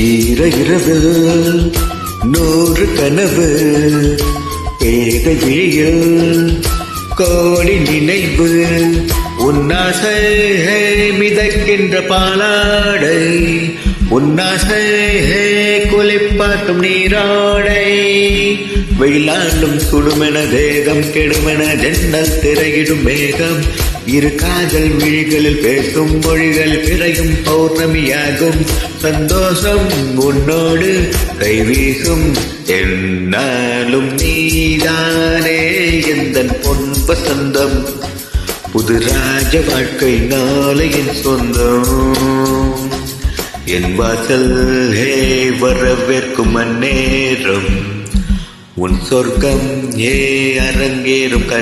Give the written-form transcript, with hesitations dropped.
ஈர இரவில் 100 கனவு, பேத விழியில் கோடி நினைவு. உன்னாசை மிதக்கின்ற பாலாடை, உன்னாசை குளிப்பாட்டும் நீராடை. வெயிலாண்டும் சுடுமென தேகம் கெடுமென ஜன்னல் திரையிடும் மேகம். இரு காதல் விழிகளில் பேசும் மொழிகள் பிறையும் பௌர்ணமியாகும். சந்தோஷம் உன்னோடு கைவீசும் என்னாலும் நீதானே எந்தன் பொன் வசந்தம். புது ராஜ வாழ்க்கை நாளையின் சொந்தம். என் வாசல் வரவேற்கும் அந்நேரம் உன் சொர்க்கம் அரங்கேறும்.